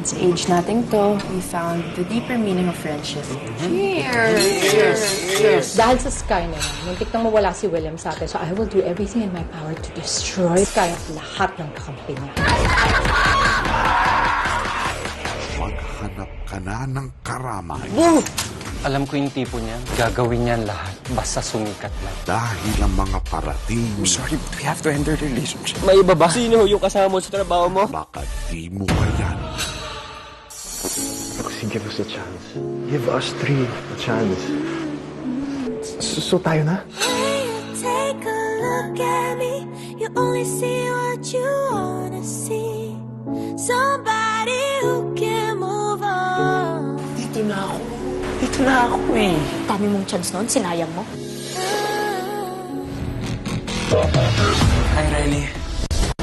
Sa age natin to, we found the deeper meaning of friendship. Dahil sa Sky na yan, muntik nang mawala si William sa atin. So I will do everything in my power to destroy Sky at lahat ng kakampi niya. Maghanap ka na ng karamay. Alam ko yung tipo niya. Gagawin niyan lahat. Basta sumikat lang. Dahil ang mga parating, Sorry, but we have to end the relationship. May iba ba? Sino yung kasama mo sa trabaho mo? baka di mo kayan. Roxy, give us a chance. Give us three a chance. So tayo na? Take a look at me. You only see what you wanna see. Somebody who can move on. Dito na ako eh. Dami mong chance noon, sinayang mo. Hi, Riley.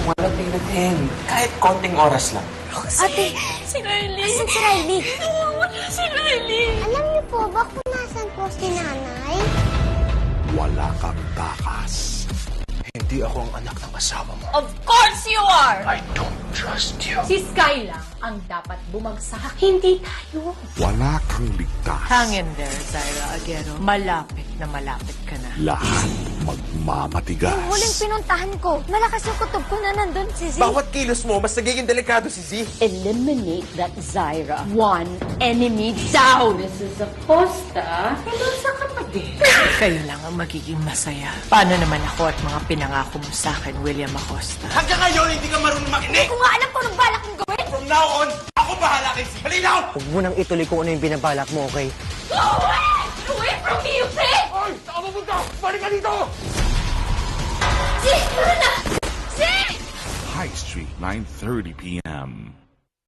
Walating natin. Kahit konting oras lang. Ate, si Riley. Asan si Riley? Wala si Riley. Alam niyo po ba kung nasan po si nanay? Wala kang takas. Hindi ako ang anak ng asawa mo. Of course you are! I don't trust you. Si Sky lang ang dapat bumagsak, hindi tayo. Wala kang ligtas. Hang in there, Zyra Aguero. Malapit na malapit ka na. Lahat magmamatigas. Huling pinuntahan ko, malakas yung kutob ko na nandun si Z. Bawat kilos mo, mas nagiging delikado si Z. Eliminate that Zyra. One enemy down. This is Acosta. Hello sa kapatid. Kayo lang ang magiging masaya. Paano naman ako at mga pinangako mo sa akin, William Acosta? Hanggang ngayon, hindi ka marunong makinig. Kung nga alam ko anong balak kong gawin! From now on, ako bahala kay Z. Halinaw! Huwag mo nang ituloy kung ano yung binabalak mo, okay? Go away! Away from me, you pig! Hoy! Saan ka pupunta? Balik ka dito! Z! Tara na! Z! High Street, 9:30 p.m.